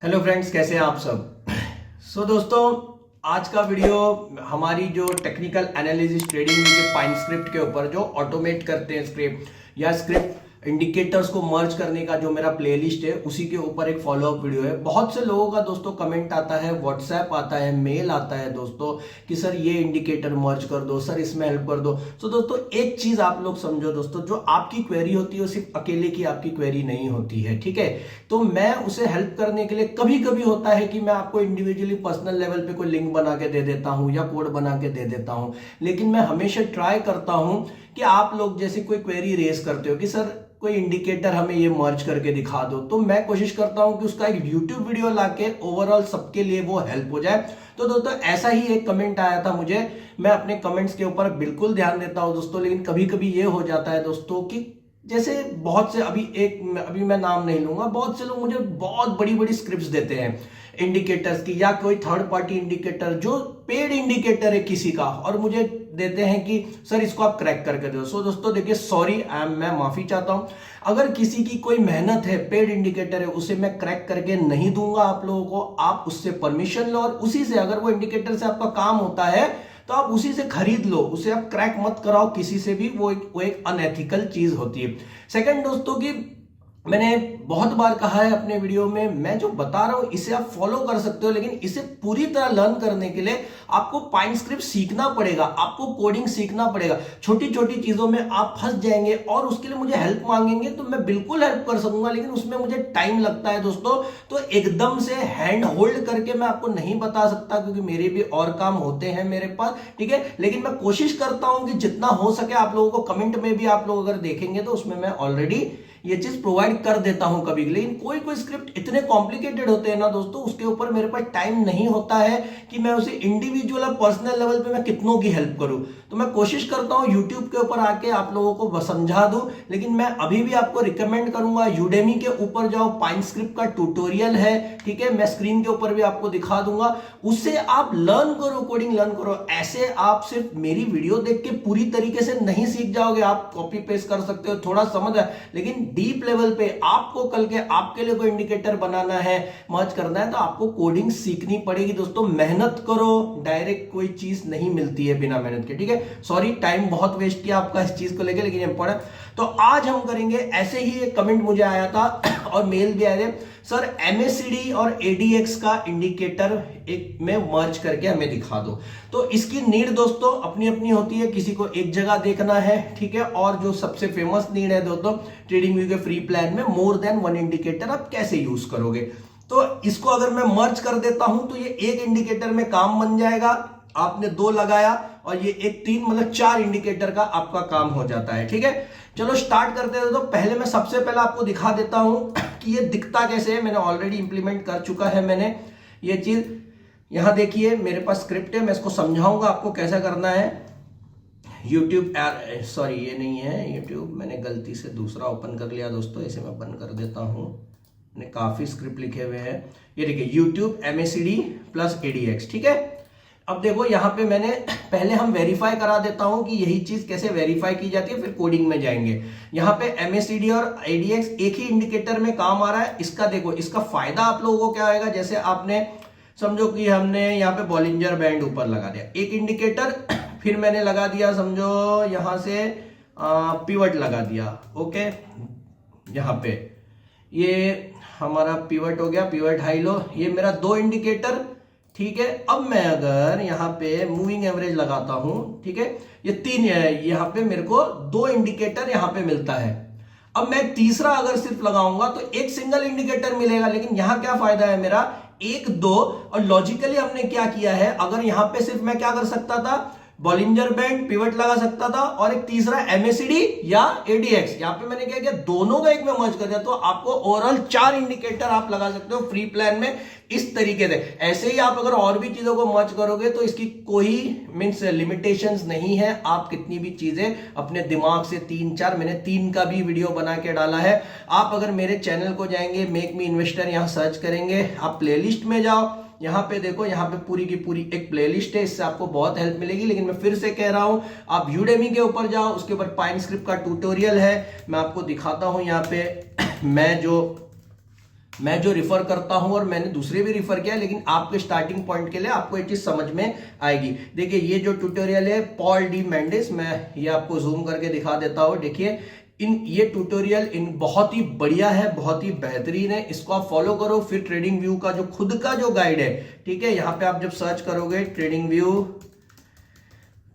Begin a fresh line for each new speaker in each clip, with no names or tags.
Hello friends, कैसे हैं आप सब। दोस्तों, आज का वीडियो हमारी जो टेक्निकल एनालिसिस ट्रेडिंग के पाइन स्क्रिप्ट के ऊपर जो ऑटोमेट करते हैं स्क्रिप्ट या स्क्रिप्ट इंडिकेटर्स को मर्ज करने का जो मेरा प्लेलिस्ट है उसी के ऊपर एक फॉलोअप वीडियो है। बहुत से लोगों का दोस्तों कमेंट आता है, व्हाट्सएप आता है, मेल आता है दोस्तों कि सर ये इंडिकेटर मर्ज कर दो, सर इसमें हेल्प कर दो। दोस्तों एक चीज आप लोग समझो दोस्तों, जो आपकी क्वेरी होती है वो सिर्फ अकेले की आपकी क्वेरी नहीं होती है, ठीक है। तो मैं उसे हेल्प करने के लिए कभी कभी होता है कि मैं आपको इंडिविजुअली पर्सनल लेवल पे कोई लिंक बना के दे देता हूं या कोड बना के दे देता हूं, लेकिन मैं हमेशा ट्राई करता हूं कि आप लोग जैसे कोई क्वेरी रेज करते हो कि सर कोई इंडिकेटर हमें ये मर्ज करके दिखा दो, तो मैं कोशिश करता हूं कि उसका एक YouTube वीडियो लाके ओवरऑल सबके लिए वो हेल्प हो जाए। तो दोस्तों ऐसा ही एक कमेंट आया था मुझे, मैं अपने कमेंट्स के ऊपर बिल्कुल ध्यान देता हूं दोस्तों, लेकिन कभी कभी ये हो जाता है दोस्तों कि जैसे बहुत से अभी मैं नाम नहीं लूंगा, बहुत से लोग मुझे बहुत बड़ी बड़ी स्क्रिप्ट्स देते हैं इंडिकेटर्स की, या कोई थर्ड पार्टी इंडिकेटर जो पेड इंडिकेटर है किसी का, और मुझे देते हैं कि सर इसको आप क्रैक करके दो। दोस्तों देखिए, सॉरी, मैं माफी चाहता हूं, अगर किसी की कोई मेहनत है, पेड इंडिकेटर है, उसे मैं क्रैक करके नहीं दूंगा आप लोगों को। आप उससे परमिशन लो और उसी से, अगर वो इंडिकेटर से आपका काम होता है तो आप उसी से खरीद लो, उसे आप क्रैक मत कराओ किसी से भी, वो एक अनएथिकल चीज होती है। सेकंड दोस्तों की मैंने बहुत बार कहा है अपने वीडियो में, मैं जो बता रहा हूं इसे आप फॉलो कर सकते हो, लेकिन इसे पूरी तरह लर्न करने के लिए आपको पाइन स्क्रिप्ट सीखना पड़ेगा, आपको कोडिंग सीखना पड़ेगा। छोटी छोटी चीजों में आप फंस जाएंगे और उसके लिए मुझे हेल्प मांगेंगे तो मैं बिल्कुल हेल्प कर सकूंगा, लेकिन उसमें मुझे टाइम लगता है दोस्तों। तो एकदम से हैंड होल्ड करके मैं आपको नहीं बता सकता, क्योंकि मेरे भी और काम होते हैं मेरे पास, ठीक है। लेकिन मैं कोशिश करता हूं कि जितना हो सके आप लोगों को, कमेंट में भी आप लोग अगर देखेंगे तो उसमें मैं ऑलरेडी ये चीज प्रोवाइड कर देता हूं कभी। लेकिन कोई कोई स्क्रिप्ट इतने कॉम्प्लिकेटेड होते हैं ना दोस्तों, उसके ऊपर मेरे पास टाइम नहीं होता है कि मैं उसे इंडिविजुअल और पर्सनल लेवल पे मैं कितनों की हेल्प करूं। तो मैं कोशिश करता हूं यूट्यूब के ऊपर आके आप लोगों को समझा दूं, लेकिन मैं अभी भी आपको रिकमेंड करूंगा यूडेमी के ऊपर जाओ, पाइन स्क्रिप्ट का ट्यूटोरियल है, ठीक है, मैं स्क्रीन के ऊपर भी आपको दिखा दूंगा, उससे आप लर्न करो, कोडिंग लर्न करो। ऐसे आप सिर्फ मेरी वीडियो देख के पूरी तरीके से नहीं सीख जाओगे, आप कॉपी पेस्ट कर सकते हो, थोड़ा समझ है, लेकिन डीप लेवल पे आपको कल के आपके लिए कोई इंडिकेटर बनाना है, मर्ज करना है, तो आपको कोडिंग सीखनी पड़ेगी दोस्तों। मेहनत करो, डायरेक्ट कोई चीज नहीं मिलती है बिना मेहनत के, ठीक है। सॉरी, टाइम बहुत वेस्ट किया आपका इस चीज को लेकर, लेकिन इंपॉर्टेंट। तो आज हम करेंगे, ऐसे ही एक कमेंट मुझे आया था और मेल भी आए थे, सर MACD और ADX का इंडिकेटर एक में मर्ज करके हमें दिखा दो। तो इसकी नीड दोस्तों अपनी अपनी होती है, किसी को एक जगह देखना है, ठीक है, और जो सबसे फेमस नीड है दोस्तों ट्रेडिंग व्यू के फ्री प्लान में, मोर देन वन इंडिकेटर आप कैसे यूज करोगे। तो इसको अगर मैं मर्ज कर देता हूं तो ये एक इंडिकेटर में काम बन जाएगा, आपने 2 लगाया और ये एक 3, मतलब 4 इंडिकेटर का आपका काम हो जाता है, ठीक है। चलो स्टार्ट करते हैं। तो पहले मैं सबसे पहले आपको दिखा देता हूं कि ये दिखता कैसे है। मैंने ऑलरेडी इंप्लीमेंट कर चुका है मैंने ये चीज। यहां देखिए मेरे पास स्क्रिप्ट है, मैं इसको समझाऊंगा आपको कैसा करना है। यूट्यूब, सॉरी ये नहीं है यूट्यूब, मैंने गलती से दूसरा ओपन कर लिया दोस्तों, इसे मैं बंद कर देता हूं। मैंने काफी स्क्रिप्ट लिखे हुए हैं। ये देखिए यूट्यूब MACD प्लस ADX, ठीक है। अब देखो यहाँ पे मैंने पहले हम वेरीफाई करा देता हूं कि यही चीज कैसे वेरीफाई की जाती है, फिर कोडिंग में जाएंगे। यहाँ पे MACD और ADX एक ही इंडिकेटर में काम आ रहा है। इसका देखो, इसका फायदा आप लोगों को क्या आएगा, जैसे आपने समझो कि हमने यहाँ पे बॉलिंजर बैंड ऊपर लगा दिया एक इंडिकेटर, फिर मैंने लगा दिया समझो यहां से पिवट लगा दिया, ओके। यहाँ पे ये हमारा पिवट हो गया, पिवट हाई लो, ये मेरा 2 इंडिकेटर, ठीक है। अब मैं अगर यहाँ पे मूविंग एवरेज लगाता हूं, ठीक है, ये 3 है, यहाँ पे मेरे को 2 इंडिकेटर यहाँ पे मिलता है। अब मैं तीसरा अगर सिर्फ लगाऊंगा तो एक सिंगल इंडिकेटर मिलेगा, लेकिन यहां क्या फायदा है मेरा, 1 2, और लॉजिकली हमने क्या किया है, अगर यहां पे सिर्फ मैं क्या कर सकता था, बॉलिंजर बैंड पिवट लगा सकता था, और एक तीसरा MACD या ADX, यहां पे मैंने क्या किया, दोनों का एक में मर्ज कर दिया। तो आपको ओवरऑल 4 इंडिकेटर आप लगा सकते हो फ्री प्लान में इस तरीके से। ऐसे ही आप अगर और भी चीजों को मर्ज करोगे तो इसकी कोई मींस लिमिटेशंस नहीं है, आप कितनी भी चीजें अपने दिमाग से 3-4, मैंने 3 का भी वीडियो बना के डाला है। आप अगर मेरे चैनल को जाएंगे, मेक मी इन्वेस्टर यहां सर्च करेंगे, आप प्लेलिस्ट में जाओ, यहां पे देखो, यहां पे पूरी की पूरी एक प्लेलिस्ट है, इससे आपको बहुत हेल्प मिलेगी। लेकिन मैं फिर से कह रहा हूं, आप यूडेमी के ऊपर जाओ, उसके ऊपर पाइन स्क्रिप्ट का ट्यूटोरियल है, मैं आपको दिखाता हूं। यहां पे मैं जो मैं जो रिफर करता हूं और मैंने दूसरे भी रिफर किया, लेकिन आपके स्टार्टिंग पॉइंट के लिए आपको एक चीज समझ में आएगी। देखिए ये जो ट्यूटोरियल है पॉल डी मेंडिस, मैं ये आपको जूम करके दिखा देता हूं। देखिए ये ट्यूटोरियल बहुत ही बढ़िया है, बहुत ही बेहतरीन है, इसको आप फॉलो करो। फिर ट्रेडिंग व्यू का जो खुद का जो गाइड है, ठीक है, यहाँ पे आप जब सर्च करोगे ट्रेडिंग व्यू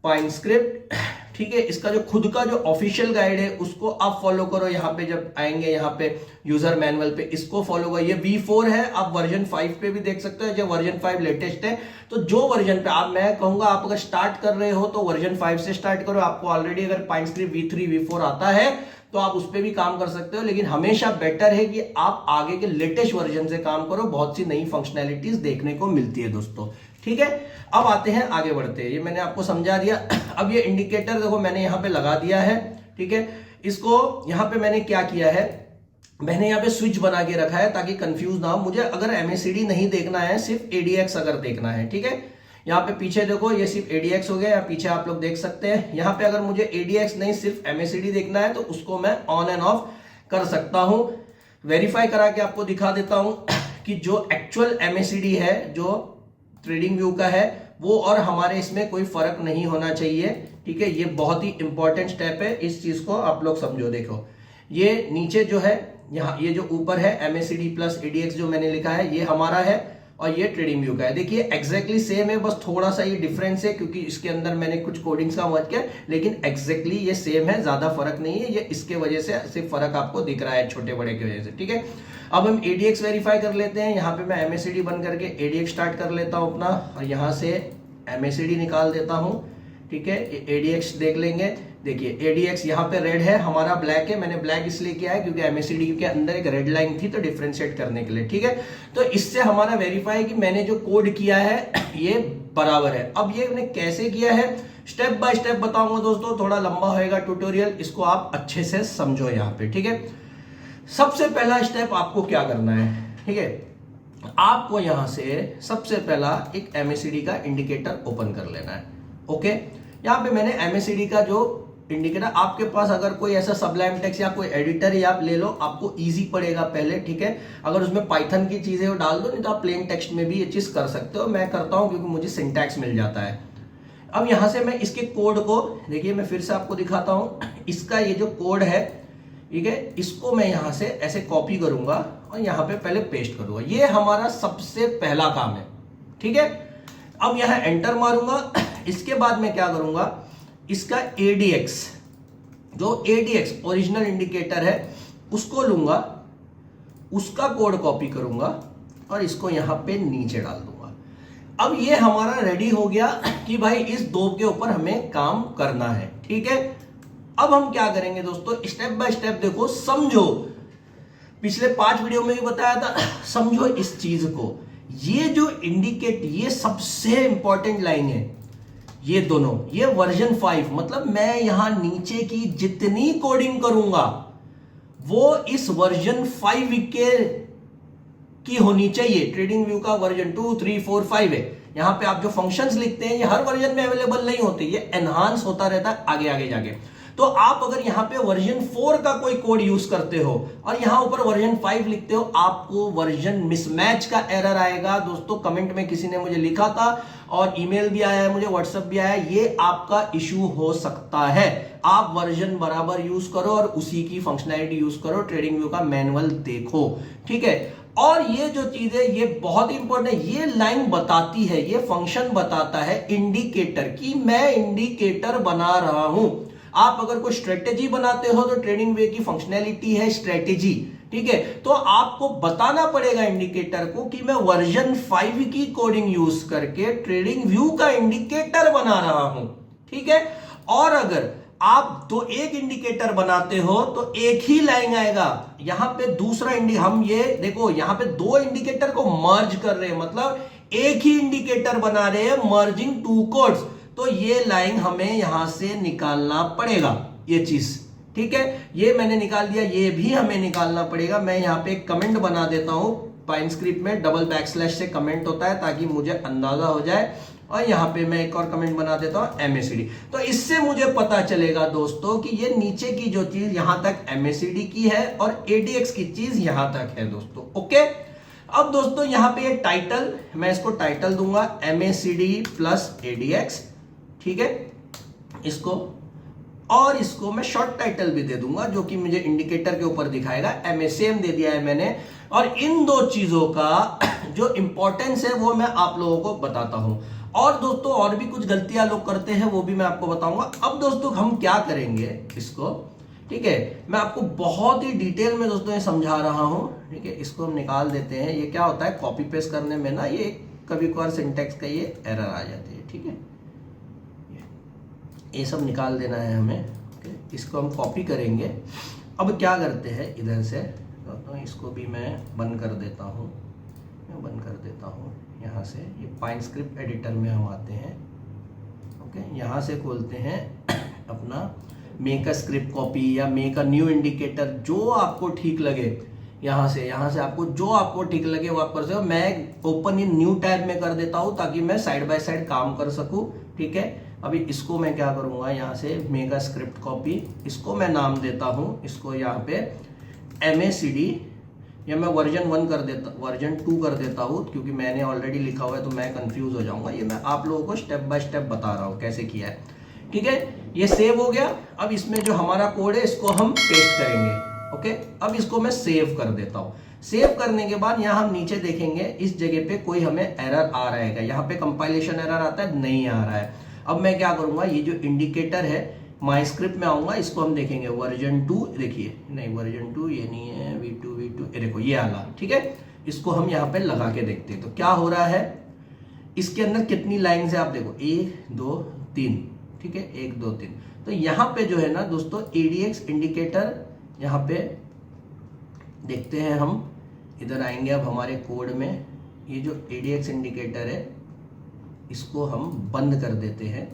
पाइनस्क्रिप्ट, ठीक है, इसका जो खुद का जो ऑफिशियल गाइड है उसको आप फॉलो करो। यहाँ पे जब आएंगे यहाँ पे यूजर मैनुअल पे, इसको फॉलो करो। ये V4 है, आप वर्जन 5 पे भी देख सकते हो, जो वर्जन 5 लेटेस्ट है। तो जो वर्जन पे आप, मैं कहूंगा आप अगर स्टार्ट कर रहे हो तो वर्जन 5 से स्टार्ट करो। आपको ऑलरेडी अगर पाइनस्क्रिप्ट V3 V4 आता है तो आप उस पर भी काम कर सकते हो, लेकिन हमेशा बेटर है कि आप आगे के लेटेस्ट वर्जन से काम करो। बहुत सी नई फंक्शनैलिटीज देखने को मिलती है दोस्तों, ठीक है। अब आते हैं, आगे बढ़ते हैं। ये मैंने आपको समझा दिया। अब ये इंडिकेटर देखो मैंने यहाँ पे लगा दिया है, ठीक है। इसको यहाँ पे मैंने क्या किया है, मैंने यहाँ पे स्विच बना के रखा है ताकि कंफ्यूज ना हो। मुझे अगर MACD नहीं देखना है, सिर्फ ADX अगर देखना है, ठीक है। यहाँ पे पीछे देखो ये सिर्फ ADX हो गया, या पीछे आप लोग देख सकते हैं। यहाँ पे अगर मुझे ADX नहीं सिर्फ MACD देखना है तो उसको मैं ऑन एंड ऑफ कर सकता हूं। वेरीफाई करा के आपको दिखा देता हूं कि जो एक्चुअल MACD है जो ट्रेडिंग व्यू का है वो और हमारे इसमें कोई फर्क नहीं होना चाहिए, ठीक है। ये बहुत ही इंपॉर्टेंट स्टेप है, इस चीज को आप लोग समझो। देखो ये नीचे जो है, यहाँ ये जो ऊपर है MACD प्लस ADX जो मैंने लिखा है ये हमारा है, और ये ट्रेडिंग व्यू का है। देखिए एग्जैक्टली सेम है, बस थोड़ा सा ये डिफरेंस है क्योंकि इसके अंदर मैंने कुछ कोडिंग्स का मत किया, लेकिन एग्जैक्टली ये सेम है, ज्यादा फर्क नहीं है। ये इसके वजह से सिर्फ फर्क आपको दिख रहा है छोटे बड़े की वजह से, ठीक है। अब हम ADX वेरीफाई कर लेते हैं। यहाँ पे मैं MACD बंद करके ADX स्टार्ट कर लेता हूँ अपना, और यहाँ से MACD निकाल देता हूँ, ठीक है। ADX देख लेंगे। देखिए ADX यहाँ पे रेड है, हमारा ब्लैक है। मैंने ब्लैक इसलिए किया है क्योंकि MACD के अंदर एक रेड लाइन थी, तो डिफरेंशिएट करने के लिए, ठीक है। तो इससे हमारा वेरीफाई कि मैंने जो कोड किया है ये बराबर है। अब ये मैंने कैसे किया है स्टेप बाय स्टेप बताऊंगा दोस्तों, थोड़ा लंबा होएगा ट्यूटोरियल, इसको आप अच्छे से समझो यहाँ पे, ठीक है। सबसे पहला स्टेप आपको क्या करना है, ठीक है, आपको यहां से सबसे पहला एक MACD का इंडिकेटर ओपन कर लेना है, ओके। यहां पे मैंने MACD का जो इंडिकेटर, आपके पास अगर कोई ऐसा सबलाइम टेक्स्ट या कोई एडिटर है आप ले लो, आपको इजी पड़ेगा पहले, ठीक है। अगर उसमें पाइथन की चीजें वो डाल दो, नहीं तो आप प्लेन टेक्स्ट में भी ये चीज कर सकते हो। मैं करता हूं क्योंकि मुझे सिंटैक्स मिल जाता है। अब यहां से मैं इसके कोड को, देखिए मैं फिर से आपको दिखाता हूं, इसका ये जो कोड है, ठीक है, इसको मैं यहां से ऐसे कॉपी करूंगा और यहां पे पहले पेस्ट करूंगा। ये हमारा सबसे पहला काम है, ठीक है। अब यहां एंटर मारूंगा। इसके बाद मैं क्या करूंगा, इसका ADX, जो ADX ओरिजिनल इंडिकेटर है उसको लूंगा, उसका कोड कॉपी करूंगा और इसको यहां पे नीचे डाल दूंगा। अब ये हमारा रेडी हो गया कि भाई इस दो के ऊपर हमें काम करना है, ठीक है। अब हम क्या करेंगे दोस्तों, स्टेप बाय स्टेप देखो, समझो। पिछले 5 वीडियो में भी बताया था, समझो इस चीज को। ये जो इंडिकेट, ये सबसे इंपॉर्टेंट लाइन है, ये दोनों, ये वर्जन 5, मतलब मैं यहां नीचे की जितनी कोडिंग करूंगा वो इस वर्जन 5 की होनी चाहिए। ट्रेडिंग व्यू का वर्जन 2, 3, 4, 5 है। यहां पे आप जो फंक्शंस लिखते हैं ये हर वर्जन में अवेलेबल नहीं होते, ये एनहांस होता रहता है आगे आगे जाके। तो आप अगर यहां पे वर्जन 4 का कोई कोड यूज करते हो और यहां ऊपर वर्जन 5 लिखते हो, आपको वर्जन मिसमैच का एरर आएगा दोस्तों। कमेंट में किसी ने मुझे लिखा था और ईमेल भी आया है मुझे, व्हाट्सएप भी आया है, ये आपका इशू हो सकता है। आप वर्जन बराबर यूज करो और उसी की फंक्शनैलिटी यूज करो, ट्रेडिंग व्यू का मैनुअल देखो, ठीक है। और ये जो चीज है ये बहुत इंपॉर्टेंट है, ये लाइन बताती है, ये फंक्शन बताता है इंडिकेटर की, मैं इंडिकेटर बना रहा हूं। आप अगर कोई स्ट्रेटेजी बनाते हो तो ट्रेडिंग व्यू की फंक्शनैलिटी है स्ट्रेटेजी, ठीक है। तो आपको बताना पड़ेगा इंडिकेटर को कि मैं वर्जन 5 की कोडिंग यूज करके ट्रेडिंग व्यू का इंडिकेटर बना रहा हूं, ठीक है। और अगर आप तो एक इंडिकेटर बनाते हो तो एक ही लाइन आएगा, यहां पे दूसरा हम ये देखो, यहां पे 2 इंडिकेटर को मर्ज कर रहे हैं, मतलब एक ही इंडिकेटर बना रहे हैं, मर्जिंग 2 कोड्स। तो ये लाइन हमें यहां से निकालना पड़ेगा, ये चीज, ठीक है। ये मैंने निकाल दिया, ये भी हमें निकालना पड़ेगा। मैं यहां पे एक कमेंट बना देता हूं, पाइनस्क्रिप्ट में डबल बैकस्लैश से कमेंट होता है ताकि मुझे अंदाजा हो जाए। और यहाँ पे मैं एक और कमेंट बना देता हूँ MACD। तो इससे मुझे पता चलेगा दोस्तों कि ये नीचे की जो चीज यहां तक MACD की है और ADX की चीज यहां तक है दोस्तों। ओके, अब दोस्तों यहां पे ये टाइटल, मैं इसको टाइटल दूंगा MACD प्लस ADX, ठीक है इसको, और इसको मैं शॉर्ट टाइटल भी दे दूंगा जो कि मुझे इंडिकेटर के ऊपर दिखाएगा। MACM दे दिया है मैंने, और इन दो चीजों का जो इंपॉर्टेंस है वो मैं आप लोगों को बताता हूं। और दोस्तों और भी कुछ गलतियां लोग करते हैं वो भी मैं आपको बताऊंगा। अब दोस्तों हम क्या करेंगे इसको, ठीक है, मैं आपको बहुत ही डिटेल में दोस्तों ये समझा रहा हूं, ठीक है। इसको हम निकाल देते हैं। ये क्या होता है, कॉपी पेस्ट करने में ना ये कभी कभार सिंटैक्स का ये एरर आ जाती है, ठीक है। ये सब निकाल देना है हमें, इसको हम कॉपी करेंगे। अब क्या करते हैं, इधर से तो इसको भी मैं बंद कर देता हूँ, यहाँ से ये पाइनस्क्रिप्ट एडिटर में हम आते हैं। ओके, यहाँ से खोलते हैं अपना मेक अ स्क्रिप्ट कॉपी या मेक अ न्यू इंडिकेटर, जो आपको ठीक लगे। यहाँ से आपको जो आपको ठीक लगे वो आप कर सकते हो। मैं ओपन इन न्यू टैब में कर देता हूँ ताकि मैं साइड बाय साइड काम कर सकूँ, ठीक है। अभी इसको मैं क्या करूँगा, यहाँ से मेक अ स्क्रिप्ट कॉपी, इसको मैं नाम देता हूँ, इसको यहाँ पे MACD, या मैं वर्जन 1 कर देता, वर्जन 2 कर देता हूँ, क्योंकि मैंने ऑलरेडी लिखा हुआ है तो मैं कंफ्यूज हो जाऊंगा। ये मैं आप लोगों को स्टेप बाय स्टेप बता रहा हूँ कैसे किया है, ठीक है। ये सेव हो गया। अब इसमें जो हमारा कोड है इसको हम पेस्ट करेंगे। ओके, अब इसको मैं सेव कर देता हूँ। सेव करने के बाद यहाँ हम नीचे देखेंगे, इस जगह पे कोई हमें एरर आ रहा है, यहाँ पे कंपाइलेशन एरर आता है, नहीं आ रहा है। अब मैं क्या करूंगा, ये जो इंडिकेटर है माई स्क्रिप्ट में आऊंगा, इसको हम देखेंगे वर्जन 2, देखिए नहीं वर्जन 2 ये नहीं है, V2 ये देखो ये आला, ठीक है। इसको हम यहाँ पे लगा के देखते हैं तो क्या हो रहा है। इसके अंदर कितनी लाइन्स है आप देखो, 1 2 3, ठीक है, 1 2 3। तो यहाँ पे जो है ना दोस्तों ADX इंडिकेटर, यहाँ पे देखते हैं हम, इधर आएंगे अब हमारे कोड में। ये जो ADX इंडिकेटर है इसको हम बंद कर देते हैं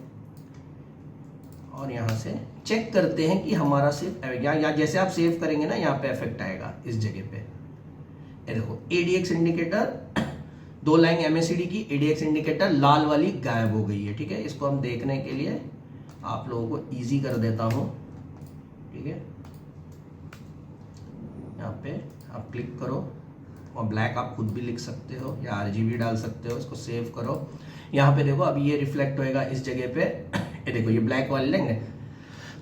और यहाँ से चेक करते हैं कि हमारा सिर्फ या जैसे आप सेव करेंगे ना, यहाँ पे इफेक्ट आएगा इस जगह पे। ये देखो ADX इंडिकेटर, 2 लाइन MACD की, ADX इंडिकेटर लाल वाली गायब हो गई है, ठीक है। इसको हम देखने के लिए आप लोगों को इजी कर देता हूं, ठीक है। यहाँ पे आप क्लिक करो और ब्लैक आप खुद भी लिख सकते हो या RGB डाल सकते हो। इसको सेव करो। यहाँ पे देखो अभी ये रिफ्लेक्ट होएगा इस जगह पे, ये देखो ये ब्लैक वाले लेंगे।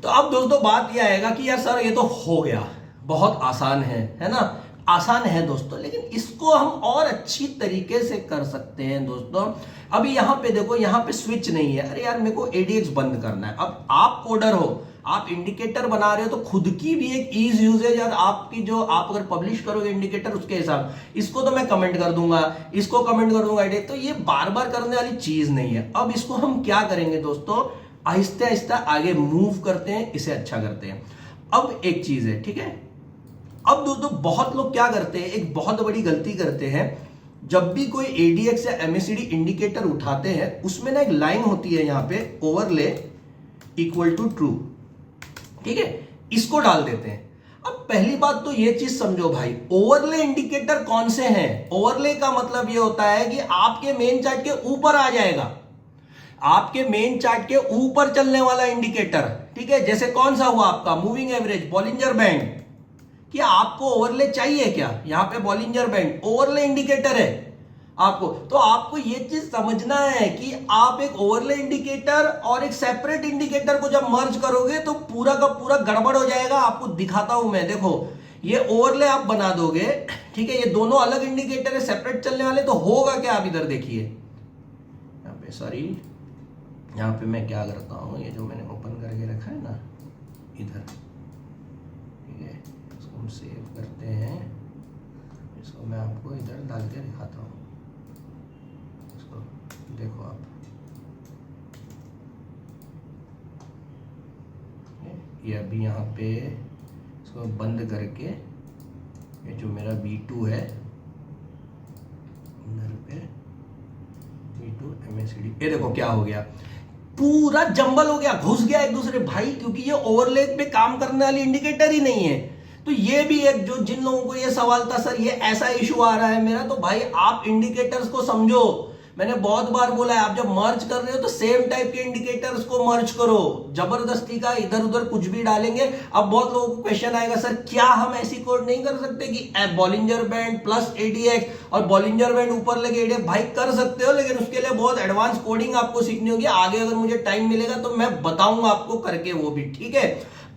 तो अब दोस्तों बात ये आएगा कि यार सर ये तो हो गया, बहुत आसान है ना, आसान है दोस्तों, लेकिन इसको हम और अच्छी तरीके से कर सकते हैं दोस्तों। अभी यहाँ पे देखो, यहाँ पे स्विच नहीं है, अरे यार मेरे को ADX बंद करना है। अब आप कोडर हो, आप इंडिकेटर बना रहे हो तो खुद की भी एक ईज यूजेज, यार आपकी जो आप अगर पब्लिश करोगे इंडिकेटर उसके हिसाब, इसको तो मैं कमेंट कर दूंगा, इसको कमेंट कर दूंगा, तो ये बार बार करने वाली चीज नहीं है। अब इसको हम क्या करेंगे दोस्तों, आहिस्ते आहिस्ते आगे मूव करते हैं, इसे अच्छा करते हैं। अब एक चीज है, ठीक है, अब दोस्तों बहुत लोग क्या करते हैं, एक बहुत बड़ी गलती करते हैं। जब भी कोई ADX या MACD इंडिकेटर उठाते हैं उसमें ना एक लाइन होती है यहाँ पे, ओवरले इक्वल टू ट्रू, ठीक है, इसको डाल देते हैं। अब पहली बात तो ये चीज समझो भाई, ओवरले इंडिकेटर कौन से हैं। ओवरले का मतलब ये होता है कि आपके मेन चार्ट के ऊपर आ जाएगा, आपके मेन चार्ट के ऊपर चलने वाला इंडिकेटर, ठीक है। जैसे कौन सा हुआ आपका मूविंग एवरेज, बॉलिंजर बैंड। क्या आपको ओवरले चाहिए क्या, यहां पे बॉलिंजर बैंड ओवरले इंडिकेटर है आपको। तो आपको ये चीज समझना है कि आप एक ओवरले इंडिकेटर और एक सेपरेट इंडिकेटर को जब मर्ज करोगे तो पूरा का पूरा गड़बड़ हो जाएगा। आपको दिखाता हूं मैं, देखो ये ओवरले आप बना दोगे, ठीक है, ये दोनों अलग इंडिकेटर है, सेपरेट चलने वाले, तो होगा क्या, आप इधर देखिए, यहाँ पे सॉरी, यहाँ पे मैं क्या करता हूँ, ये जो मैंने ओपन करके रखा है ना इधर, ठीक है, इसको हम सेव करते हैं, इसको मैं आपको इधर डाल के दिखाता हूँ, इसको देखो आप, ये अभी यहाँ पे इसको बंद करके, ये जो मेरा V2 है इधर पे V2 MACD, ये देखो क्या हो गया, पूरा जंबल हो गया, घुस गया एक दूसरे भाई, क्योंकि ये ओवरले पे काम करने वाली इंडिकेटर ही नहीं है। तो ये भी एक जो जिन लोगों को ये सवाल था सर ये ऐसा इशू आ रहा है मेरा, तो भाई आप इंडिकेटर्स को समझो, मैंने बहुत बार बोला है, आप जब मर्ज कर रहे हो तो सेम टाइप के इंडिकेटर्स को मर्ज करो, जबरदस्ती का इधर उधर कुछ भी डालेंगे। अब बहुत लोगों को क्वेश्चन आएगा, सर क्या हम ऐसी कोड नहीं कर सकते कि बॉलिंजर बैंड प्लस ADX और बॉलिंजर बैंड ऊपर लगे ADX? भाई कर सकते हो, लेकिन उसके लिए बहुत एडवांस कोडिंग आपको सीखनी होगी। आगे अगर मुझे टाइम मिलेगा तो मैं बताऊंगा आपको करके वो भी, ठीक है।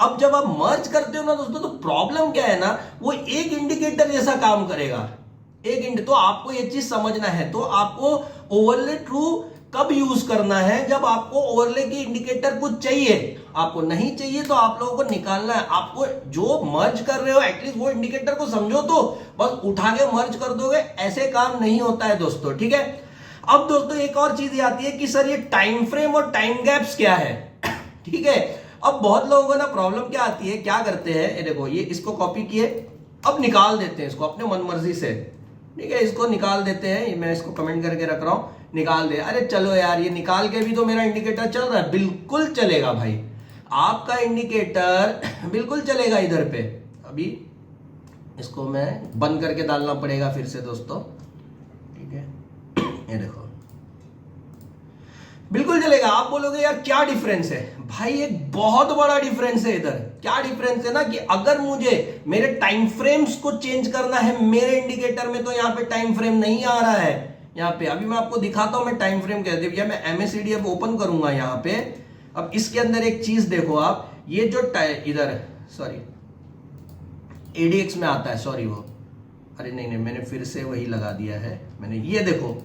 अब जब आप मर्ज करते हो ना दोस्तों, तो प्रॉब्लम क्या है ना, वो एक इंडिकेटर जैसा काम करेगा, तो आपको ये चीज समझना है। तो आपको ओवरले ट्रू कब यूज करना है, जब आपको ओवरले की इंडिकेटर कुछ चाहिए, आपको नहीं चाहिए तो आप लोगों को निकालना है। आपको जो मर्ज कर रहे हो एटलीस्ट वो इंडिकेटर को समझो, तो बस उठा के मर्ज कर दोगे, ऐसे काम नहीं होता है दोस्तों, ठीक है। अब दोस्तों एक और चीज आती है कि सर ये टाइम फ्रेम और टाइम गैप्स क्या है, ठीक है। अब बहुत लोगों को ना प्रॉब्लम क्या आती है, क्या करते हैं, ये देखो ये इसको कॉपी किए, अब निकाल देते हैं इसको अपने मनमर्जी से, ठीक है, इसको निकाल देते हैं। मैं इसको कमेंट करके रख रहा हूं, निकाल दे। अरे चलो यार, ये निकाल के भी तो मेरा इंडिकेटर चल रहा है, बिल्कुल चलेगा भाई, आपका इंडिकेटर बिल्कुल चलेगा इधर पे। अभी इसको मैं बंद करके डालना पड़ेगा फिर से दोस्तों, ठीक है, ये देखो बिल्कुल चलेगा। आप बोलोगे यार क्या डिफरेंस है, भाई एक बहुत बड़ा डिफरेंस है इधर। क्या डिफरेंस है ना, कि अगर मुझे मेरे टाइम फ्रेम्स को चेंज करना है मेरे इंडिकेटर में, तो यहाँ पे टाइम फ्रेम नहीं आ रहा है। यहाँ पे अभी मैं आपको दिखाता हूं मैं टाइम फ्रेम कैसे, भैया मैं MACD अब ओपन करूंगा यहाँ पे। अब इसके अंदर एक चीज देखो आप, ये जो इधर सॉरी ADX में आता है, सॉरी वो, अरे नहीं मैंने फिर से वही लगा दिया है मैंने। ये देखो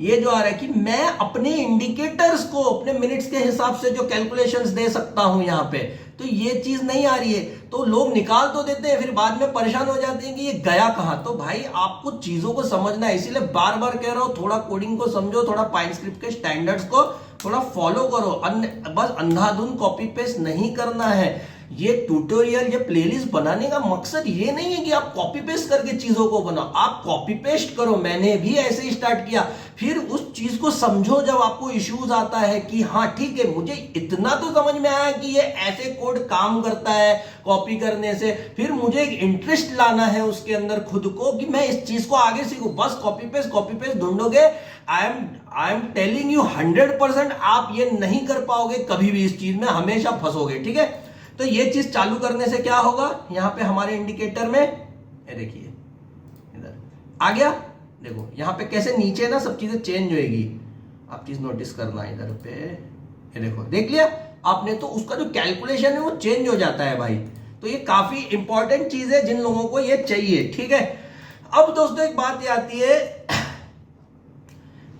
ये जो आ रहा है कि मैं अपने इंडिकेटर्स को अपने मिनट्स के हिसाब से जो कैलकुलेशंस दे सकता हूं यहाँ पे, तो ये चीज नहीं आ रही है। तो लोग निकाल तो देते हैं, फिर बाद में परेशान हो जाते हैं कि ये गया कहां। तो भाई आपको चीजों को समझना है, इसीलिए बार बार कह रहा हूं, थोड़ा कोडिंग को समझो, थोड़ा पाइनस्क्रिप्ट के स्टैंडर्ड्स को थोड़ा फॉलो करो, बस अंधाधुंध कॉपी पेस्ट नहीं करना है। ये ट्यूटोरियल, ये प्लेलिस्ट बनाने का मकसद ये नहीं है कि आप कॉपी पेस्ट करके चीजों को बनाओ, आप कॉपी पेस्ट करो, मैंने भी ऐसे ही स्टार्ट किया। फिर उस चीज को समझो, जब आपको इश्यूज आता है कि हाँ ठीक है मुझे इतना तो समझ में आया कि ये ऐसे कोड काम करता है कॉपी करने से, फिर मुझे एक इंटरेस्ट लाना है उसके अंदर खुद को कि मैं इस चीज को आगे सीखूं। बस कॉपी पेस्ट ढूंढोगे, आई एम टेलिंग यू 100% आप ये नहीं कर पाओगे कभी भी, इस चीज में हमेशा फंसोगे, ठीक है। तो ये चीज चालू करने से क्या होगा, यहां पे हमारे इंडिकेटर में ये देखिए इधर आ गया, देखो यहां पे कैसे नीचे ना सब चीजें चेंज होएगी, आप चीज नोटिस करना इधर पे, ये देखो देख लिया आपने, तो उसका जो कैलकुलेशन है वो चेंज हो जाता है भाई। तो ये काफी इंपॉर्टेंट चीज है जिन लोगों को ये चाहिए, ठीक है। अब दोस्तों एक बात ये आती है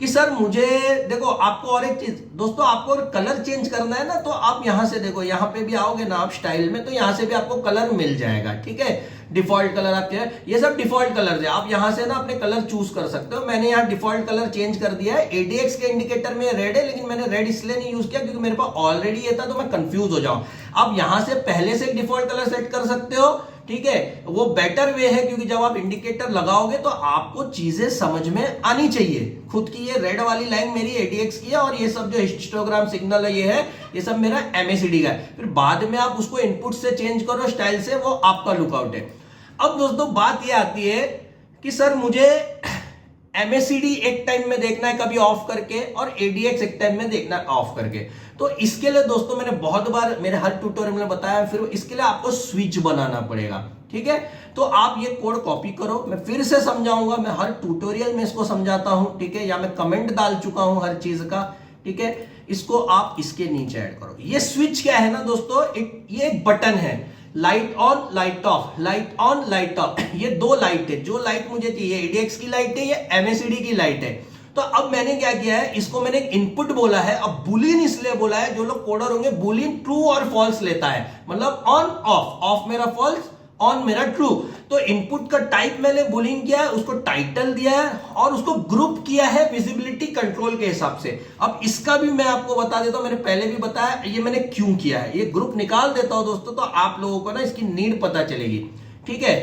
कि सर मुझे देखो, आपको और एक चीज दोस्तों, आपको अगर कलर चेंज करना है ना, तो आप यहां से देखो, यहां पे भी आओगे ना आप स्टाइल में, तो यहां से भी आपको कलर मिल जाएगा, ठीक है। डिफॉल्ट कलर आप ये सब डिफॉल्ट कलर है, आप यहां से ना अपने कलर चूज कर सकते हो। मैंने यहाँ डिफॉल्ट कलर चेंज कर दिया है, ADX के इंडिकेटर में रेड है, लेकिन मैंने रेड इसलिए नहीं यूज किया क्योंकि मेरे पास ऑलरेडी ये था, तो मैं कंफ्यूज हो जाऊं। आप यहां से पहले से डिफॉल्ट कलर सेट कर सकते हो, ठीक है, वो बेटर वे है, क्योंकि जब आप इंडिकेटर लगाओगे तो आपको चीजें समझ में आनी चाहिए खुद की। ये रेड वाली लाइन मेरी ADX की है, और ये सब जो हिस्टोग्राम सिग्नल है ये सब मेरा MACD का है। फिर बाद में आप उसको इनपुट से चेंज करो स्टाइल से, वो आपका लुकआउट है। अब दोस्तों बात ये आती है कि सर मुझे MACD एक टाइम में देखना है कभी ऑफ करके, और ADX एक टाइम में देखना है ऑफ करके। तो इसके लिए दोस्तों मैंने बहुत बार मेरे हर ट्यूटोरियल में बताया, फिर इसके लिए आपको स्विच बनाना पड़ेगा, ठीक है। तो आप ये कोड कॉपी करो, मैं फिर से समझाऊंगा, मैं हर ट्यूटोरियल में इसको समझाता हूं, ठीक है, या मैं कमेंट डाल चुका हूं हर चीज का, ठीक है। इसको आप इसके नीचे ऐड करो। ये स्विच क्या है ना दोस्तों, ये एक बटन है, light on light of, light on light of, ये दो लाइट है। जो लाइट मुझे चाहिए ADX की लाइट है, ये MACD की लाइट है। तो अब मैंने क्या किया है, इसको मैंने एक इनपुट बोला है। अब बुलियन इसलिए बोला है, जो लोग कोडर होंगे बुलियन ट्रू और फॉल्स लेता है, मतलब ऑन ऑफ, ऑफ मेरा फॉल्स, ऑन मेरा ट्रू। तो इनपुट का टाइप मैंने बुलियन किया है, उसको टाइटल दिया है, और उसको ग्रुप किया है विजिबिलिटी कंट्रोल के हिसाब से। अब इसका भी मैं आपको बता देता हूं, मैंने पहले भी बताया ये मैंने क्यों किया है। ये ग्रुप निकाल देता हूं दोस्तों, तो आप लोगों को ना इसकी नीड पता चलेगी, ठीक है।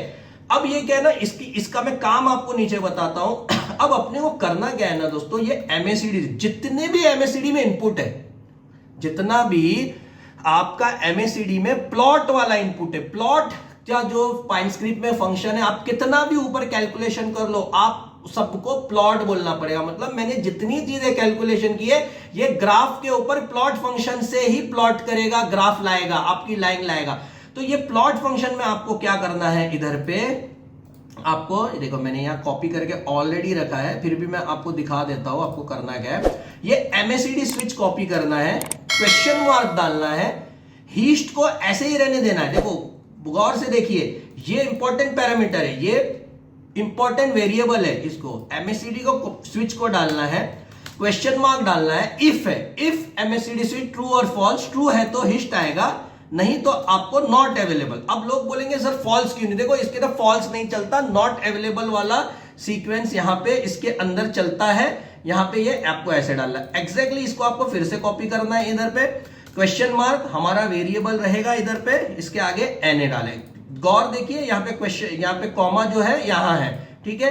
अब ये क्या है ना, इसका मैं काम आपको नीचे बताता हूं। अब अपने को करना क्या है ना दोस्तों, ये MACD, जितने भी MACD में इनपुट है, जितना भी आपका MACD में प्लॉट वाला इनपुट है, प्लॉट क्या जो पाइनस्क्रिप्ट में फंक्शन है, आप कितना भी ऊपर कैलकुलेशन कर लो, आप सबको प्लॉट बोलना पड़ेगा। मतलब मैंने जितनी चीजें कैलकुलेशन की है ये ग्राफ के ऊपर प्लॉट फंक्शन से ही प्लॉट करेगा, ग्राफ लाएगा, आपकी लाइन लाएगा। तो ये प्लॉट फंक्शन में आपको क्या करना है, इधर पे आपको देखो मैंने यहां कॉपी करके ऑलरेडी रखा है, फिर भी मैं आपको दिखा देता हूं आपको करना क्या है। ये एमएसईडी स्विच कॉपी करना है, क्वेश्चन मार्क डालना है, हीस्ट को ऐसे ही रहने देना है। देखो गौर से देखिए, ये इंपॉर्टेंट पैरामीटर है, ये इंपॉर्टेंट वेरिएबल है, इसको एमएसईडी को स्विच को डालना है, क्वेश्चन मार्क डालना है, इफ है, इफ एमएसईडी स्विच ट्रू और फॉल्स, ट्रू है तो हिस्ट आएगा, नहीं तो आपको नॉट अवेलेबल। अब लोग बोलेंगे सर फॉल्स क्यों नहीं, देखो इसके तो फॉल्स नहीं चलता, नॉट अवेलेबल वाला सीक्वेंस यहां पे इसके अंदर चलता है। यहां पे ये आपको ऐसे डालना है एग्जैक्टली, इसको आपको फिर से कॉपी करना है, इधर पे क्वेश्चन मार्क हमारा वेरिएबल रहेगा, इधर पे इसके आगे एन डाले। गौर देखिए यहाँ पे क्वेश्चन, यहाँ पे कॉमा जो है यहाँ है, ठीक है।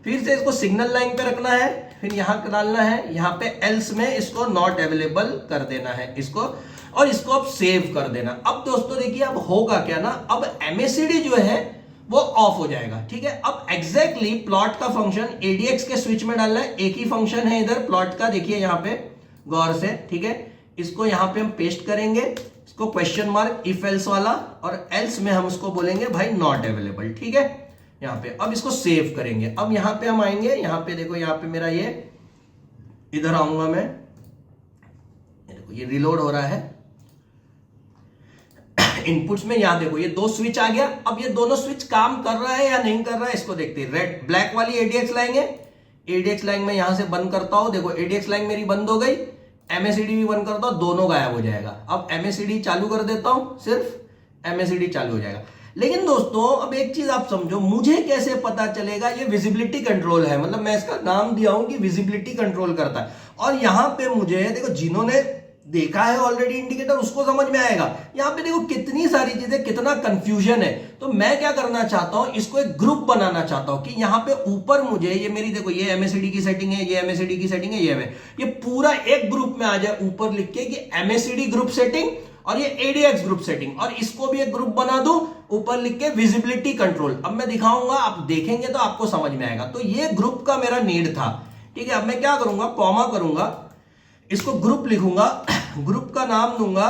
फिर से इसको सिग्नल लाइन पे रखना है, फिर यहां डालना है, यहाँ पे एल्स में इसको नॉट अवेलेबल कर देना है इसको, और इसको अब सेव कर देना। अब दोस्तों देखिए अब होगा क्या ना, अब एमएसईडी जो है वो ऑफ हो जाएगा, ठीक है। अब एग्जैक्टली प्लॉट का फंक्शन एडीएक्स के स्विच में डालना है, एक ही फंक्शन है इधर प्लॉट का, देखिए यहाँ पे गौर से, ठीक है। इसको यहां पे हम पेस्ट करेंगे, इसको क्वेश्चन मार्क इफ एल्स वाला, और एल्स में हम उसको बोलेंगे भाई नॉट अवेलेबल, ठीक है यहां पे। अब इसको सेव करेंगे, अब यहां पे हम आएंगे, यहां पे देखो यहाँ पे मेरा ये इधर आऊंगा मैं, ये देखो ये रिलोड हो रहा है इनपुट्स में, यहां देखो ये दो स्विच आ गया। अब ये दोनों स्विच काम कर रहा है या नहीं कर रहा है इसको देखते हैं। रेड ब्लैक वाली एडीएक्स लाएंगे, एडीएक्स लाइन में यहां से बंद करता हूं, देखो एडीएक्स लाइन मेरी बंद हो गई, एमएसईडी भी बंद करता हूं, दोनों गायब हो जाएगा। अब एमएसईडी चालू कर देता हूं, सिर्फ एमएसईडी चालू हो जाएगा। लेकिन दोस्तों अब एक चीज आप समझो, मुझे कैसे पता चलेगा ये विजिबिलिटी कंट्रोल है, मतलब मैं इसका नाम दिया हूं कि विजिबिलिटी कंट्रोल करता है। और यहां पे मुझे देखो जिन्होंने देखा है ऑलरेडी इंडिकेटर उसको समझ में आएगा। यहां पे देखो कितनी सारी चीजें, कितना कंफ्यूजन है। तो मैं क्या करना चाहता हूं, इसको एक ग्रुप बनाना चाहता हूं कि यहां पे ऊपर मुझे ये मेरी देखो ये एमएसईडी की सेटिंग है, ये एमएसईडी की सेटिंग है, ये पूरा एक ग्रुप में आ जाए ऊपर लिख के कि एमएसईडी ग्रुप सेटिंग और ये एडीएक्स ग्रुप सेटिंग, और इसको भी एक ग्रुप बना दूं ऊपर लिख के विजिबिलिटी कंट्रोल। अब मैं दिखाऊंगा, आप देखेंगे तो आपको समझ में आएगा। तो ये ग्रुप का मेरा नीड था, ठीक है। अब मैं क्या करूंगा, कॉमा करूंगा, इसको ग्रुप लिखूंगा, ग्रुप का नाम दूंगा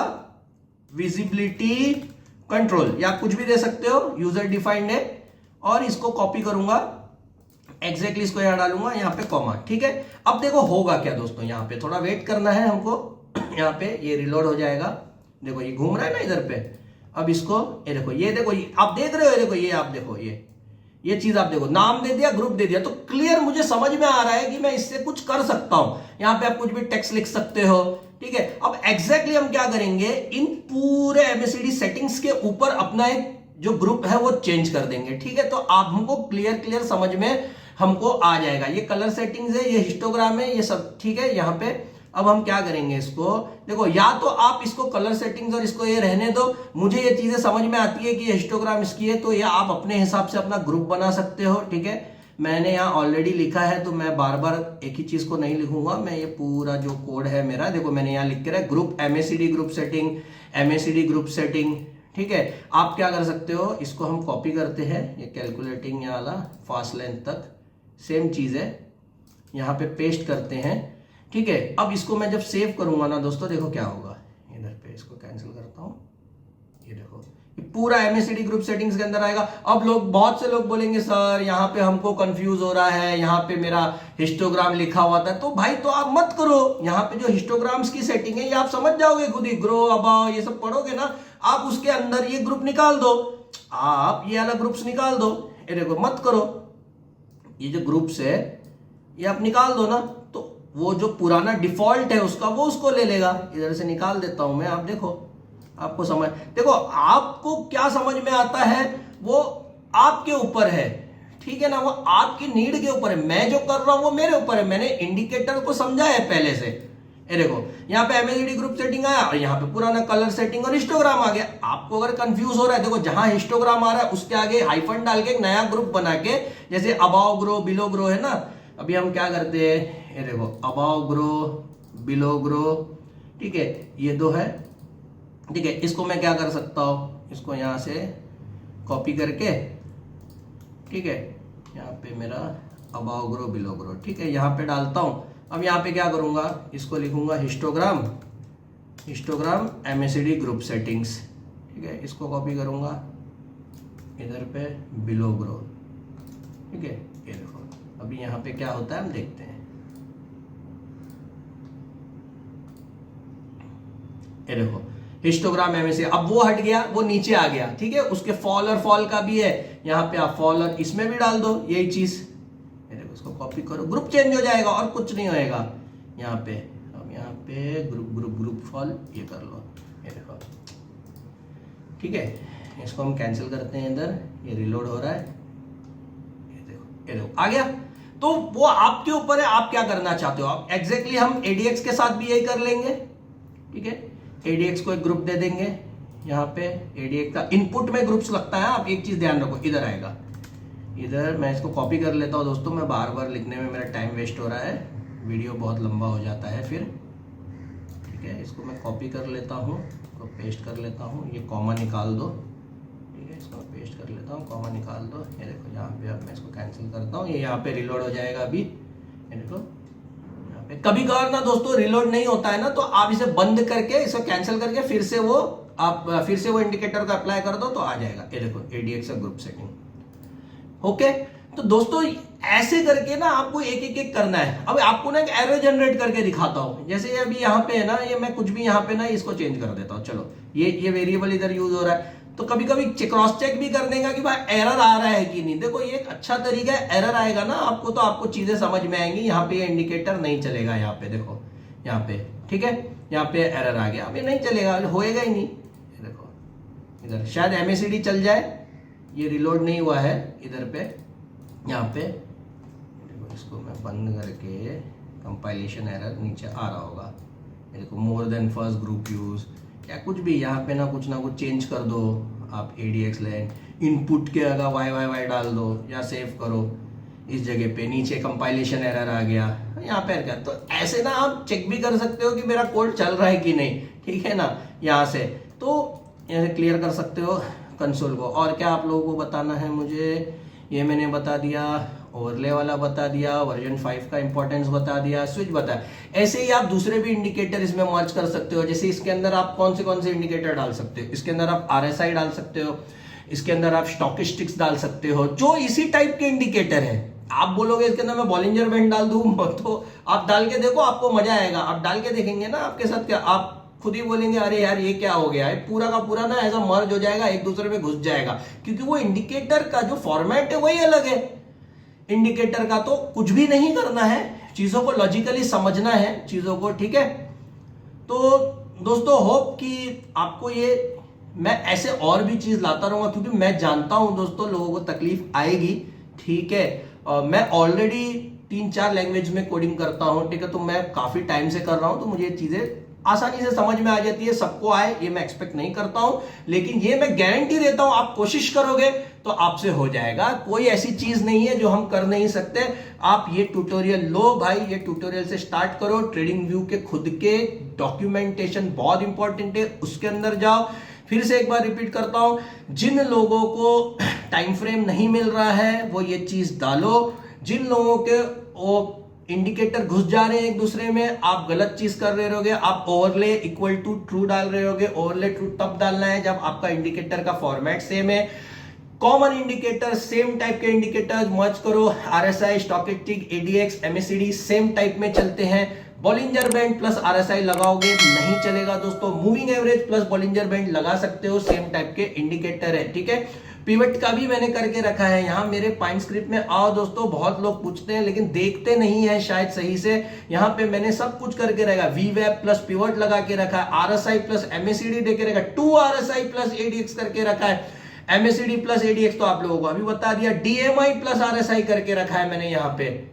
विजिबिलिटी कंट्रोल, या कुछ भी दे सकते हो, यूजर डिफाइंड है, और इसको कॉपी करूंगा एग्जैक्टली, इसको यहां डालूंगा, यहां पे कॉमा, ठीक है। अब देखो होगा क्या दोस्तों, यहां पे थोड़ा वेट करना है हमको, यहां पे ये रिलोड हो जाएगा, देखो ये घूम रहा है ना इधर पे। अब इसको ये देखो ये आप देख रहे हो, देखो ये आप देखो ये चीज आप देखो, नाम दे दिया, ग्रुप दे दिया, तो क्लियर मुझे समझ में आ रहा है कि मैं इससे कुछ कर सकता हूं। यहां पे आप कुछ भी टेक्स्ट लिख सकते हो, ठीक है। अब एग्जैक्टली हम क्या करेंगे, इन पूरे एमएसईडी सेटिंग्स के ऊपर अपना एक जो ग्रुप है वो चेंज कर देंगे, ठीक है। तो आप हमको क्लियर समझ में हमको आ जाएगा। ये कलर सेटिंग्स है, ये हिस्टोग्राम है, ये सब ठीक है। यहां पे अब हम क्या करेंगे, इसको देखो, या तो आप इसको कलर सेटिंग्स और इसको ये रहने दो, मुझे ये चीजें समझ में आती है कि ये हिस्टोग्राम इसकी है, तो या आप अपने हिसाब से अपना ग्रुप बना सकते हो, ठीक है। मैंने यहाँ ऑलरेडी लिखा है तो मैं बार बार एक ही चीज को नहीं लिखूंगा, मैं ये पूरा जो कोड है मेरा, देखो मैंने यहाँ लिख के रखा group MSED group setting, MSED group setting, ठीक है। आप क्या कर सकते हो, इसको हम कॉपी करते हैं, ये कैलकुलेटिंग ये वाला फास्ट लेंथ तक सेम चीज है, यहाँ पे पेस्ट करते हैं, ठीक है। अब इसको मैं जब सेव करूंगा ना दोस्तों, देखो क्या होगा, इधर पे इसको कैंसिल करता हूं, ये देखो ये पूरा एमएसईडी ग्रुप सेटिंग्स के अंदर आएगा। अब लोग, बहुत से लोग बोलेंगे सर यहाँ पे हमको कंफ्यूज हो रहा है, यहाँ पे मेरा हिस्टोग्राम लिखा हुआ था। तो भाई तो आप मत करो, यहाँ पे जो हिस्टोग्राम्स की सेटिंग है ये आप समझ जाओगे खुद ही, ग्रो अबाव ये सब पढ़ोगे ना आप, उसके अंदर ये ग्रुप निकाल दो, आप ये अलग ग्रुप्स निकाल दो, ये देखो मत करो, ये जो ग्रुप्स है ये आप निकाल दो ना, तो वो जो पुराना डिफॉल्ट है उसका वो उसको ले लेगा। इधर से निकाल देता हूं मैं, आप देखो आपको समझ, देखो आपको क्या समझ में आता है वो आपके ऊपर है, ठीक है ना, वो आपकी नीड के ऊपर है। मैं जो कर रहा हूं वो मेरे ऊपर है, मैंने इंडिकेटर को समझा है पहले से। ये देखो यहाँ पे एमएसईडी ग्रुप सेटिंग आया और यहाँ पे पुराना कलर सेटिंग और हिस्टोग्राम आ गया। आपको अगर कंफ्यूज हो रहा है, देखो जहां हिस्टोग्राम आ रहा है उसके आगे हाइफन डाल के एक नया ग्रुप बना के, जैसे अबाव ग्रो बिलो ग्रो है ना, अभी हम क्या करते हैं, ये देखो अबाव ग्रो बिलो ग्रो, ठीक है, ये दो है, ठीक है। इसको मैं क्या कर सकता हूं, इसको यहां से कॉपी करके, ठीक है, यहाँ पे मेरा अबाव ग्रो बिलो ग्रो, ठीक है, यहाँ पे डालता हूँ। अब यहाँ पे क्या करूँगा, इसको लिखूंगा हिस्टोग्राम MACD ग्रुप सेटिंग्स, ठीक है, इसको कॉपी करूँगा इधर पे बिलो ग्रो, ठीक है। ये देखो अभी यहाँ पे क्या होता है हम देखते हैं। ये देखो हिस्टोग्राम MACD, अब वो हट गया, वो नीचे आ गया, ठीक है। उसके फॉल और फॉल का भी है, यहाँ पे आप फॉल और इसमें भी डाल दो यही चीज। ये देखो इसको कॉपी करो, ग्रुप चेंज हो जाएगा और कुछ नहीं होएगा यहाँ पे। अब यहाँ पे ग्रुप फॉल ये कर लो, ये देखो, ठीक है। इसको हम कैंसिल करते हैं इधर, ये रिलोड हो रहा है, ये देखो आ गया। तो वो आपके ऊपर है, आप क्या करना चाहते हो। आप एग्जैक्टली हम ADX के साथ भी यही कर लेंगे, ठीक है। ADX को एक ग्रुप दे देंगे, यहाँ पे ADX का इनपुट में ग्रुप्स लगता है। आप एक चीज ध्यान रखो, इधर आएगा, इधर मैं इसको कॉपी कर लेता हूँ दोस्तों, मैं बार बार लिखने में मेरा टाइम वेस्ट हो रहा है, वीडियो बहुत लंबा हो जाता है फिर, ठीक है। इसको मैं कॉपी कर लेता हूँ, इसको पेस्ट कर लेता हूँ, ये कॉमा निकाल दो, ठीक है, इसको पेस्ट कर लेता हूँ, कॉमा निकाल दो। ये देखो यहाँ पे अब मैं इसको कैंसिल करता हूँ, ये यहाँ पे रिलोड हो जाएगा अभी। ये देखो यहाँ पे कभी कभार ना दोस्तों रिलोड नहीं होता है ना, तो आप इसे बंद करके, इसको कैंसिल करके फिर से वो इंडिकेटर का अप्लाई कर दो तो आ जाएगा। ये देखो ADX का ग्रुप सेटिंग, ओके। तो दोस्तों ऐसे करके ना आपको एक करना है। अब आपको ना एक एरर जनरेट करके दिखाता हूं, जैसे अभी यहाँ पे है ना, ये मैं कुछ भी यहाँ पे ना इसको चेंज कर देता हूँ। चलो ये वेरिएबल इधर यूज हो रहा है, तो कभी कभी क्रॉस चेक भी कर देगा कि भाई एरर आ रहा है कि नहीं। देखो ये एक अच्छा तरीका है, एरर आएगा ना आपको तो आपको चीजें समझ में आएंगी। यहाँ पे ये इंडिकेटर नहीं चलेगा, यहाँ पे देखो, यहाँ पे, ठीक है, यहाँ पे एरर आ गया, अब ये नहीं चलेगा, होएगा ही नहीं। देखो इधर शायद MACD चल जाए, ये रिलोड नहीं हुआ है इधर पे, यहाँ पे देखो, इसको मैं बंद करके कंपाइलेशन एरर नीचे आ रहा होगा। देखो more than first group use या कुछ भी, यहाँ पे ना कुछ चेंज कर दो आप। ADX लाइन इनपुट के अगर YYY डाल दो या सेव करो इस जगह पे, नीचे कंपाइलेशन एरर आ गया, यहाँ पे क्या। तो ऐसे ना आप चेक भी कर सकते हो कि मेरा कोड चल रहा है कि नहीं, ठीक है ना, यहाँ से। तो यहाँ से क्लियर कर सकते हो कंसोल को। और क्या आप लोगों को बताना है मुझे, ये मैंने बता दिया, ओवरले वाला बता दिया, वर्जन 5 का इंपॉर्टेंस बता दिया, स्विच बताया। ऐसे ही आप दूसरे भी इंडिकेटर इसमें मर्ज कर सकते हो। जैसे इसके अंदर आप कौन से इंडिकेटर डाल सकते हो, इसके अंदर आप RSI डाल सकते हो, इसके अंदर आप स्टॉकिस्टिक्स डाल सकते हो, जो इसी टाइप के इंडिकेटर है। आप बोलोगे इसके अंदर मैं बॉलिंजर बैंड डाल दूं, तो आप डाल के देखो, आपको मजा आएगा। आप डाल के देखेंगे ना आपके साथ क्या, आप खुद ही बोलेंगे अरे यार ये क्या हो गया है, पूरा का पूरा ना ऐसा मर्ज हो जाएगा, एक दूसरे में घुस जाएगा, क्योंकि वो इंडिकेटर का जो फॉर्मेट है वही अलग है। इंडिकेटर का तो कुछ भी नहीं करना है, चीजों को लॉजिकली समझना है चीजों को, ठीक है। तो दोस्तों होप कि आपको ये, मैं ऐसे और भी चीज लाता रहूंगा, क्योंकि मैं जानता हूं दोस्तों लोगों को तकलीफ आएगी, ठीक है। मैं ऑलरेडी 3-4 लैंग्वेज में कोडिंग करता हूं, ठीक है, तो मैं काफी टाइम से कर रहा हूं, तो मुझे ये चीजें आसानी से समझ में आ जाती है। सबको आए ये मैं एक्सपेक्ट नहीं करता हूं, लेकिन ये मैं गारंटी देता हूं आप कोशिश करोगे तो आपसे हो जाएगा। कोई ऐसी चीज नहीं है जो हम कर नहीं सकते। आप ये ट्यूटोरियल लो भाई, ये ट्यूटोरियल से स्टार्ट करो। ट्रेडिंग व्यू के खुद के डॉक्यूमेंटेशन बहुत इंपॉर्टेंट है, उसके अंदर जाओ। फिर से एक बार रिपीट करता हूं, जिन लोगों को टाइम फ्रेम नहीं मिल रहा है वो ये चीज डालो। जिन लोगों के वो इंडिकेटर घुस जा रहे हैं एक दूसरे में, आप गलत चीज कर रहे होगे। आप ओवरले इक्वल टू ट्रू डाल रहे होगे। ओवरले ट्रू तब डालना है जब आपका इंडिकेटर का फॉर्मेट सेम है। कॉमन इंडिकेटर, सेम टाइप के इंडिकेटर्स मर्ज करो। RSI, stochastic, ADX, MACD same type में चलते हैं। बॉलिंजर बैंड प्लस RSI लगाओगे नहीं चलेगा दोस्तों। Moving average plus Bollinger band लगा सकते हो, सेम टाइप के इंडिकेटर है, ठीक है। पिवट का भी मैंने करके रखा है यहाँ मेरे पाइनस्क्रिप्ट में। आओ दोस्तों, बहुत लोग पूछते हैं लेकिन देखते नहीं है शायद सही से। यहाँ पे मैंने सब कुछ करके रखा, VWAP प्लस पिवट लगा के रखा है, RSI प्लस MACD देके रखा है, 2 RSI प्लस ADX करके रखा है, MACD प्लस ADX तो आप लोगों को अभी बता दिया, DMI प्लस RSI करके रखा है मैंने यहाँ पे।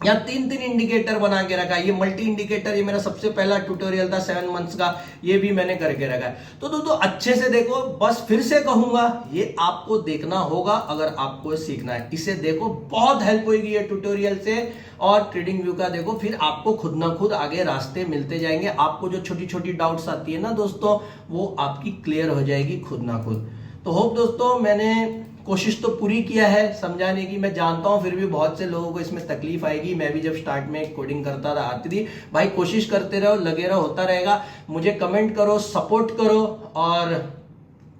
यहाँ 3 इंडिकेटर बना के रखा है। ये मल्टी इंडिकेटर, ये मेरा सबसे पहला ट्यूटोरियल था 7 मंथ्स का, ये भी मैंने करके रखा है। तो दोस्तों अच्छे से देखो, बस फिर से कहूंगा ये आपको देखना होगा अगर आपको सीखना है। इसे देखो, बहुत हेल्प होगी ये ट्यूटोरियल से। और ट्रेडिंग व्यू का देखो, फिर आपको खुद ना खुद आगे रास्ते मिलते जाएंगे। आपको जो छोटी छोटी डाउट्स आती है ना दोस्तों, वो आपकी क्लियर हो जाएगी खुद ना खुद। तो होप दोस्तों मैंने कोशिश तो पूरी किया है समझाने की, मैं जानता हूं फिर भी बहुत से लोगों को इसमें तकलीफ आएगी। मैं भी जब स्टार्ट में कोडिंग करता था आती थी। भाई कोशिश करते रहो, लगे रहो, होता रहेगा। मुझे कमेंट करो, सपोर्ट करो और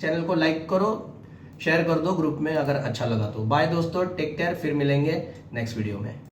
चैनल को लाइक करो, शेयर कर दो ग्रुप में अगर अच्छा लगा तो। बाय दोस्तों, टेक केयर, फिर मिलेंगे नेक्स्ट वीडियो में।